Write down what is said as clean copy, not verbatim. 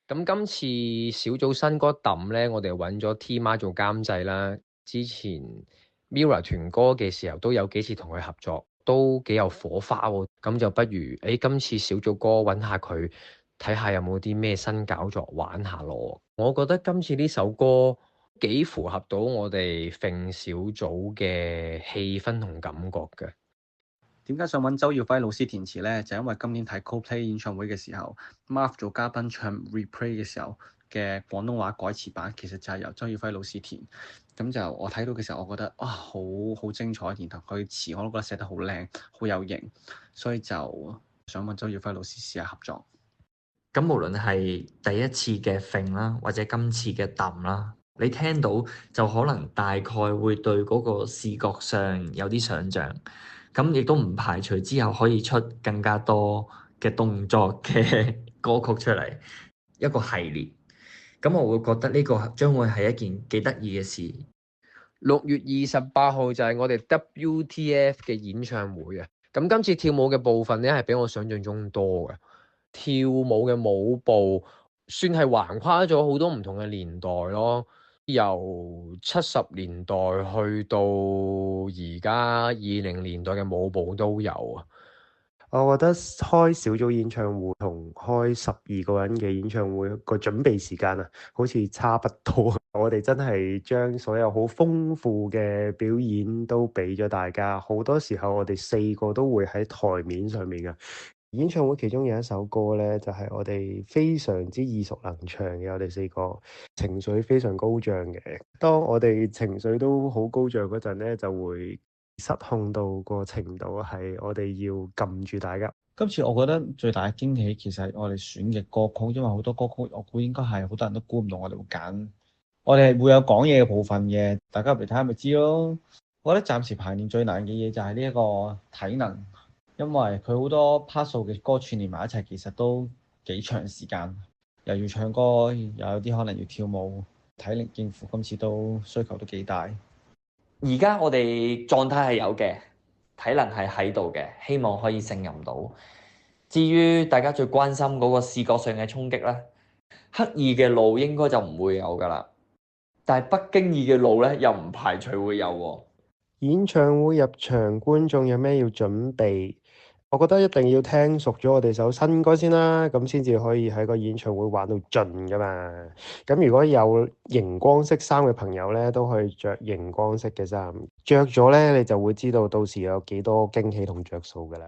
咁今次小組新歌揼咧，我哋揾咗 T 媽做監製啦。之前 Mirror 團歌嘅時候都有幾次同佢合作，都幾有火花喎。咁就不如今次小組歌揾下佢，睇下有冇啲咩新搞作玩下咯。我覺得今次呢首歌幾符合到我哋揈小組嘅氣氛同感覺嘅。點解想揾周耀輝老師填詞呢？就因為今年睇 Coldplay 演唱會嘅時候，Marv 做嘉賓唱 Replay 嘅時候嘅廣東話改詞版，其實就係由周耀輝老師填。咁就我睇到嘅時候，我覺得哇，好精彩，然後佢詞我都覺得寫得好靚，好有型，所以就想揾周耀輝老師試下合作。咁無論係第一次嘅揈啦，或者今次嘅揼啦，你聽到就可能大概會對嗰個視覺上有啲想像。咁亦都唔排除之後可以出更加多嘅動作嘅歌曲出嚟，一個系列。咁我會覺得呢個將會係一件幾得意嘅事。6月28號就係我哋 WTF 嘅演唱會啊！咁今次跳舞嘅部分咧係比我想象中多嘅，跳舞嘅舞步算係橫跨咗好多唔同嘅年代咯，由70年代去到而家20年代嘅舞步都有啊！我覺得開小組演唱會同開12個人嘅演唱會個準備時間啊，好似差不多。我哋真係將所有好豐富嘅表演都俾咗大家。好多時候我哋4個都會喺台面上面嘅演唱會，其中有一首歌呢，就係我哋非常之耳熟能詳嘅。我哋4個情緒非常高漲嘅。當我哋情緒都好高漲嗰陣呢，就會失控到個程度係我哋要撳住大家。今次我覺得最大嘅驚喜其實係我哋選嘅歌曲，因為好多歌曲我估應該係好多人都估唔到我哋會揀。我哋係會有講嘢嘅部分嘅，大家入嚟睇下咪知咯。我覺得暫時排練最難嘅嘢就係呢一個體能，因為佢好多 part 數嘅歌串連埋一齊，其實都幾長時間，又要唱歌，又有啲可能要跳舞，體力應付今次都需求都幾大。而家我哋狀態係有嘅，體能係喺度嘅，希望可以勝任到。至於大家最關心嗰個視覺上嘅衝擊咧，刻意嘅路應該就唔會有噶啦，但係不經意嘅路咧又唔排除會有喎。演唱會入場觀眾有咩要準備？我覺得一定要聽熟咗我哋首新歌先啦，咁先至可以喺個演唱會玩到盡噶嘛。咁如果有熒光色衫嘅朋友咧，都可以着熒光色嘅衫，着咗咧你就會知道到時有幾多驚喜同着數噶啦。